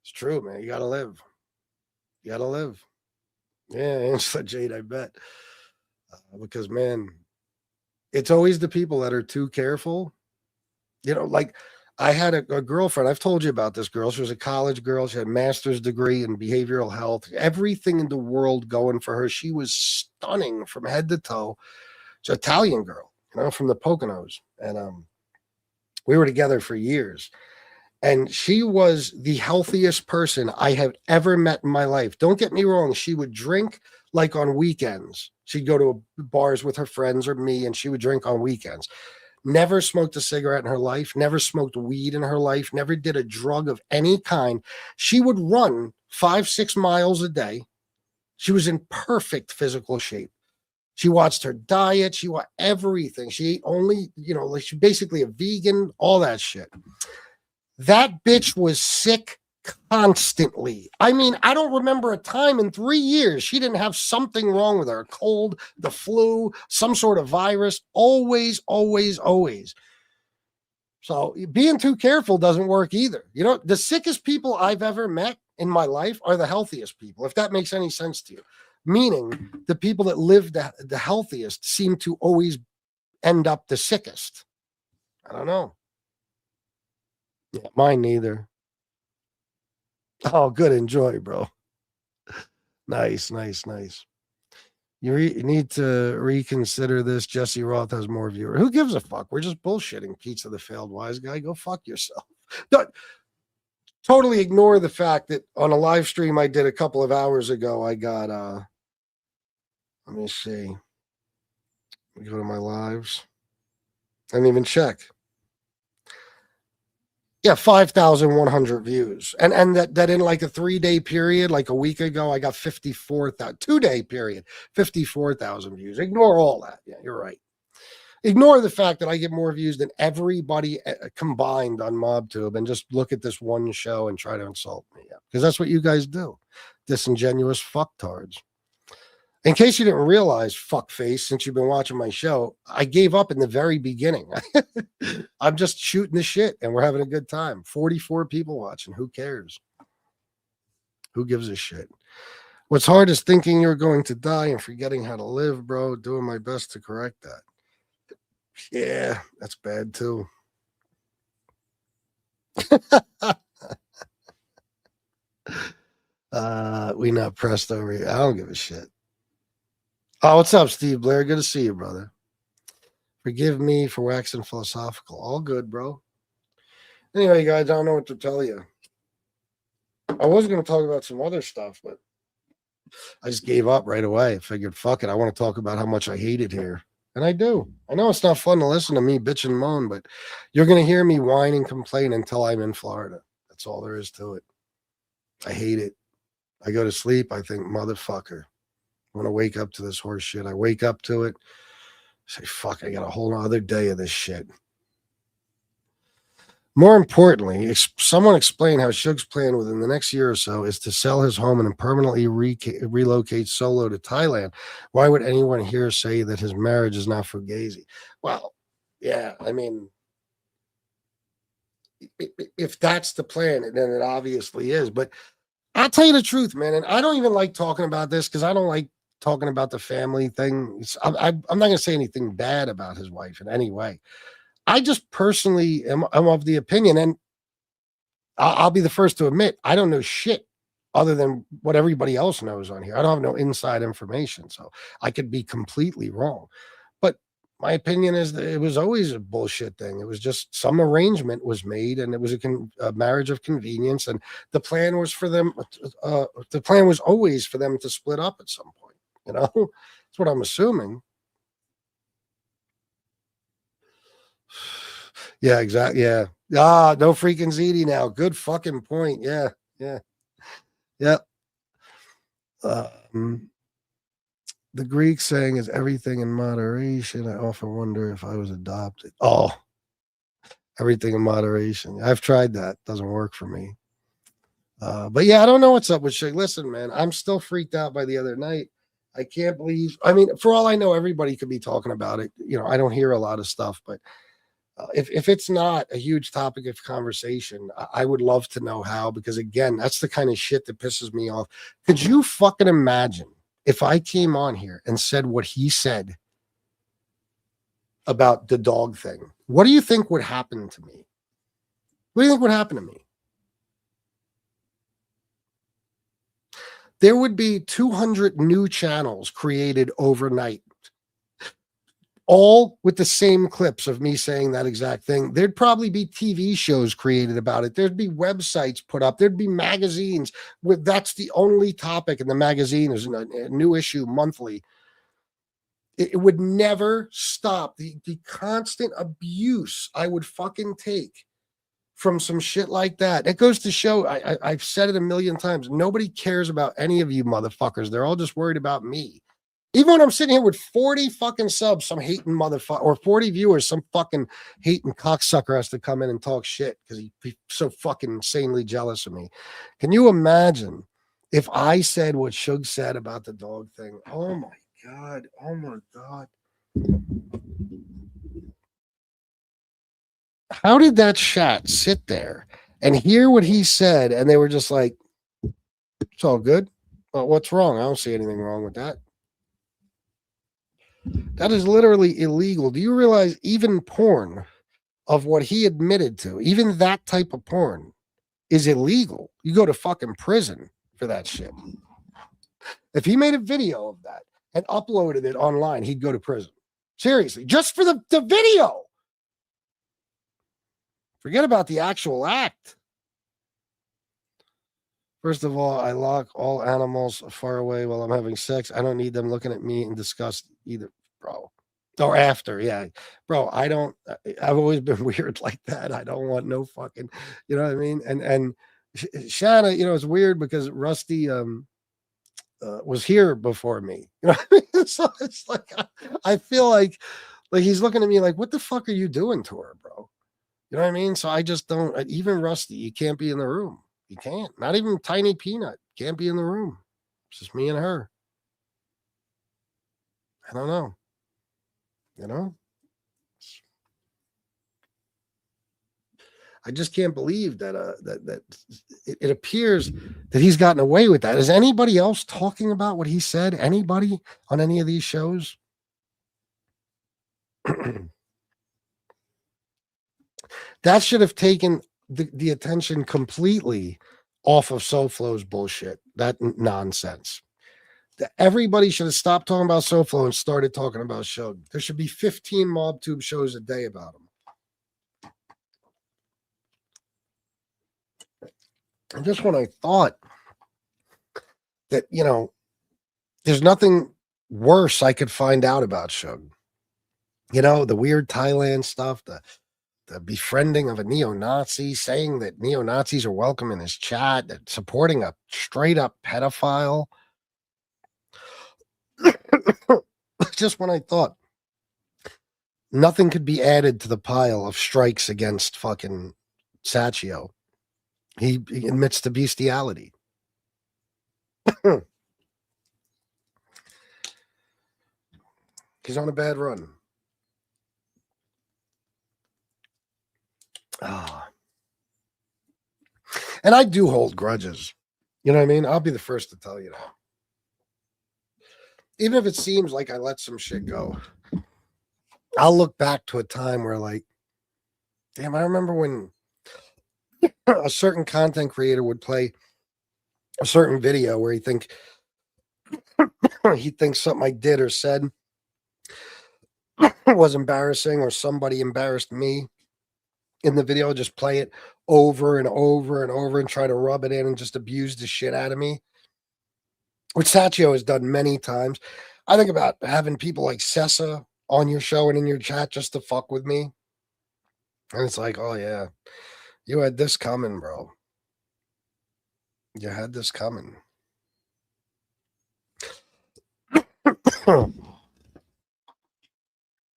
It's true, man. You got to live. You got to live. Yeah, Angela Jade, I bet. Because, man, it's always the people that are too careful. Like I had a girlfriend. I've told you about this girl. She was a college girl. She had a master's degree in behavioral health. Everything in the world going for her. She was stunning from head to toe. She's an Italian girl. From the Poconos. And we were together for years. And she was the healthiest person I have ever met in my life. Don't get me wrong. She would drink like on weekends. She'd go to bars with her friends or me, and she would drink on weekends. Never smoked a cigarette in her life. Never smoked weed in her life. Never did a drug of any kind. She would run 5-6 miles a day. She was in perfect physical shape. She watched her diet. She watched everything. She ate only, like she's basically a vegan, all that shit. That bitch was sick constantly. I mean, I don't remember a time in 3 years she didn't have something wrong with her. A cold, the flu, some sort of virus. Always, always, always. So being too careful doesn't work either. The sickest people I've ever met in my life are the healthiest people, if that makes any sense to you. Meaning the people that live the healthiest seem to always end up the sickest. I don't know. Yeah, mine neither. Oh, good. Enjoy, bro. Nice. You need to reconsider this. Jesse Roth has more viewers. Who gives a fuck? We're just bullshitting. Pizza the failed wise guy. Go fuck yourself. Don't totally ignore the fact that on a live stream I did a couple of hours ago, I got let me see. Let me go to my lives. I didn't even check. Yeah, 5,100 views. And that in like a 3-day period, like a week ago, I got 54,000. 2-day period, 54,000 views. Ignore all that. Yeah, you're right. Ignore the fact that I get more views than everybody combined on Mobtube, and just look at this one show and try to insult me. Because that's what you guys do. Disingenuous fucktards. In case you didn't realize, fuckface, since you've been watching my show, I gave up in the very beginning. I'm just shooting the shit and we're having a good time. 44 people watching. Who cares? Who gives a shit? What's hard is thinking you're going to die and forgetting how to live, bro. Doing my best to correct that. Yeah, that's bad too. We not pressed over here. I don't give a shit. Oh, what's up, Steve Blair? Good to see you, brother. Forgive me for waxing philosophical. All good, bro. Anyway, guys, I don't know what to tell you. I was going to talk about some other stuff, but I just gave up right away. I figured, fuck it. I want to talk about how much I hate it here. And I do. I know it's not fun to listen to me bitch and moan, but you're going to hear me whine and complain until I'm in Florida. That's all there is to it. I hate it. I go to sleep. I think, motherfucker, I want to wake up to this horse shit. I wake up to it. Say, fuck, I got a whole other day of this shit. More importantly, someone explain how Suge's plan within the next year or so is to sell his home and permanently relocate solo to Thailand. Why would anyone here say that his marriage is not fugazi? Well, yeah, I mean, if that's the plan, then it obviously is. But I'll tell you the truth, man, and I don't even like talking about this because I don't like talking about the family thing. I'm not going to say anything bad about his wife in any way. I just personally am of the opinion, and I'll be the first to admit, I don't know shit other than what everybody else knows on here. I don't have no inside information, so I could be completely wrong. But my opinion is that it was always a bullshit thing. It was just some arrangement was made, and it was a marriage of convenience, and the plan was for them. The plan was always for them to split up at some point. You know, that's what I'm assuming. Yeah, exactly. Yeah. No freaking ZD now. Good fucking point. Yeah. The Greek saying is everything in moderation. I often wonder if I was adopted. Oh, everything in moderation. I've tried that. Doesn't work for me. But yeah, I don't know what's up with Suge. Listen, man, I'm still freaked out by the other night. I can't believe, I mean, for all I know, everybody could be talking about it. You know, I don't hear a lot of stuff, but if it's not a huge topic of conversation, I would love to know how, because again, that's the kind of shit that pisses me off. Could you fucking imagine if I came on here and said what he said about the dog thing? What do you think would happen to me? What do you think would happen to me? There would be 200 new channels created overnight, all with the same clips of me saying that exact thing. There'd probably be TV shows created about it. There'd be websites put up. There'd be magazines with that's the only topic in the magazine is a new issue monthly. It would never stop. The constant abuse I would fucking take from some shit like that. It goes to show, I've said it a million times, nobody cares about any of you motherfuckers. They're all just worried about me. Even when I'm sitting here with 40 fucking subs, some hating motherfucker, or 40 viewers, some fucking hating cocksucker has to come in and talk shit because he's so fucking insanely jealous of me. Can you imagine if I said what Suge said about the dog thing? Oh my God. Oh my God. How did that chat sit there and hear what he said? And they were just like, it's all good. Well, what's wrong? I don't see anything wrong with that. That is literally illegal. Do you realize even porn of what he admitted to, even that type of porn is illegal? You go to fucking prison for that shit. If he made a video of that and uploaded it online, he'd go to prison. Seriously, just for the video. Forget about the actual act. First of all, I lock all animals far away while I'm having sex. I don't need them looking at me in disgust either, bro. Or after, yeah. Bro, I've always been weird like that. I don't want no fucking, you know what I mean? And Shanna, you know, it's weird because Rusty was here before me. You know what I mean? So it's like, I feel like he's looking at me like, what the fuck are you doing to her, bro? You know what I mean? So I just don't, even Rusty, you can't be in the room. You can't. Not even Tiny Peanut can't be in the room. It's just me and her. I don't know. You know? I just can't believe that that it appears that he's gotten away with that. Is anybody else talking about what he said? Anybody on any of these shows? That should have taken the attention completely off of SoFlo's bullshit. That nonsense. Everybody should have stopped talking about SoFlo and started talking about Shug. There should be 15 Mobtube shows a day about him. And just when I thought that, you know, there's nothing worse I could find out about Shug. You know, the weird Thailand stuff, the befriending of a neo-Nazi, saying that neo-Nazis are welcome in his chat, that supporting a straight-up pedophile. Just when I thought nothing could be added to the pile of strikes against fucking Sacchio, he admits to bestiality. He's on a bad run. And I do hold grudges. You know what I mean? I'll be the first to tell you that. Even if it seems like I let some shit go, I'll look back to a time where, like, damn, I remember when a certain content creator would play a certain video where he thinks something I did or said was embarrassing, or somebody embarrassed me in the video. Just play it over and over and over and try to rub it in and just abuse the shit out of me, which Sacchio has done many times. I think about having people like Sessa on your show and in your chat just to fuck with me. And it's like, oh yeah, you had this coming, bro. You had this coming.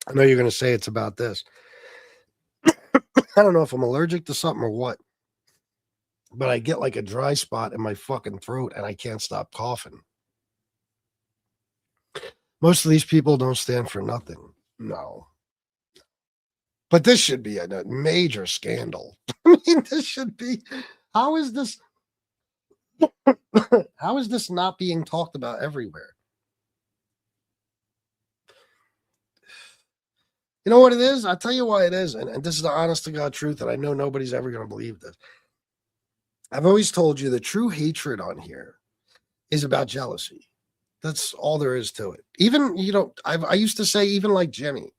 I know you're going to say it's about this. I don't know if I'm allergic to something or what, but I get like a dry spot in my fucking throat and I can't stop coughing. Most of these people don't stand for nothing. No. But this should be a major scandal. I mean, this should be. How is this? How is this not being talked about everywhere? You know what it is? I'll tell you why it is. And this is the honest to God truth. And I know nobody's ever going to believe this. I've always told you the true hatred on here is about jealousy. That's all there is to it. Even, you know, I used to say, even like Jimmy,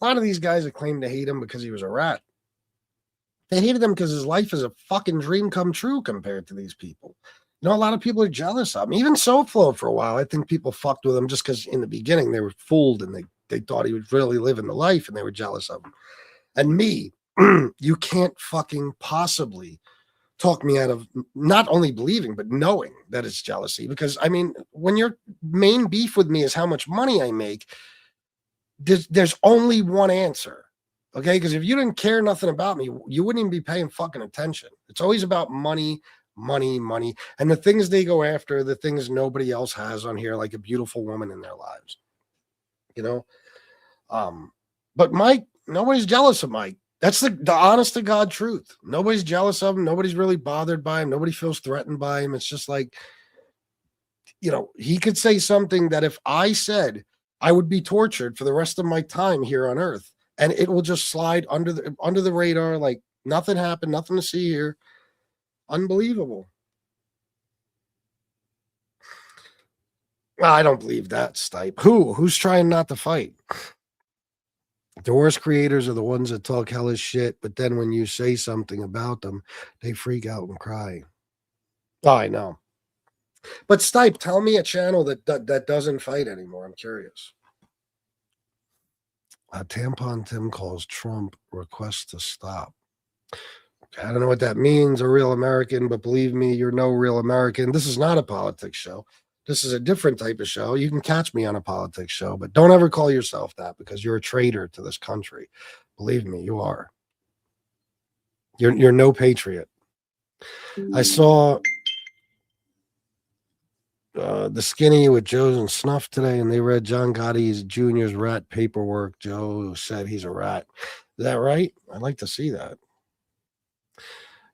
a lot of these guys that claim to hate him because he was a rat, they hated him because his life is a fucking dream come true compared to these people. You know, a lot of people are jealous of him. Even SoFlo for a while, I think people fucked with him just because in the beginning they were fooled and they thought he was really living the life and they were jealous of him. And me, you can't fucking possibly talk me out of not only believing, but knowing that it's jealousy. Because, I mean, when your main beef with me is how much money I make, there's only one answer. Okay? Because if you didn't care nothing about me, you wouldn't even be paying fucking attention. It's always about money, money, money. And the things they go after, the things nobody else has on here, like a beautiful woman in their lives. You know? But Mike, nobody's jealous of Mike. That's the honest to God truth. Nobody's jealous of him. Nobody's really bothered by him. Nobody feels threatened by him. It's just like, you know, he could say something that if I said, I would be tortured for the rest of my time here on earth. And it will just slide under the radar like nothing happened, nothing to see here. Unbelievable. Well, I don't believe that, Stipe. Who's trying not to fight? The worst creators are the ones that talk hellish shit, but then when you say something about them, they freak out and cry. Oh, I know. But Stipe, tell me a channel that doesn't fight anymore. I'm curious. Tampon Tim calls Trump requests to stop. I don't know what that means, a real American, but believe me, you're no real American. This is not a politics show. This is a different type of show. You can catch me on a politics show, but don't ever call yourself that because you're a traitor to this country. Believe me, you are. You're no patriot. I saw the Skinny with Joe's and Snuff today, and they read John Gotti's Jr.'s rat paperwork. Joe said he's a rat. Is that right? I'd like to see that.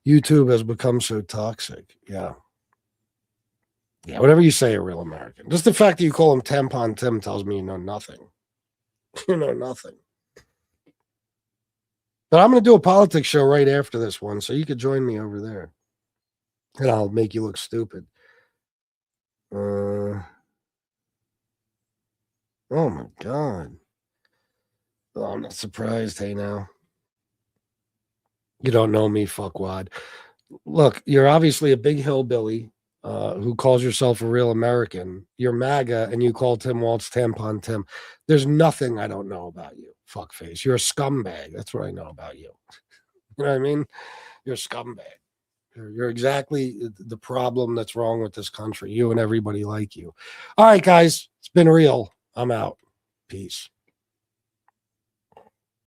YouTube has become so toxic. Yeah. Yeah, whatever you say, a real American. Just the fact that you call him Tampon Tim tells me you know nothing. You know nothing. But I'm going to do a politics show right after this one, so you could join me over there. And I'll make you look stupid. Oh, my God. Oh, I'm not surprised. Hey, now. You don't know me, fuckwad. Look, you're obviously a big hillbilly who calls yourself a real American. You're MAGA, and you call Tim Walz Tampon Tim. There's nothing I don't know about you, fuckface. You're a scumbag. That's what I know about you. You know what I mean? You're a scumbag. You're exactly the problem that's wrong with this country. You and everybody like you. All right, guys. It's been real. I'm out. Peace.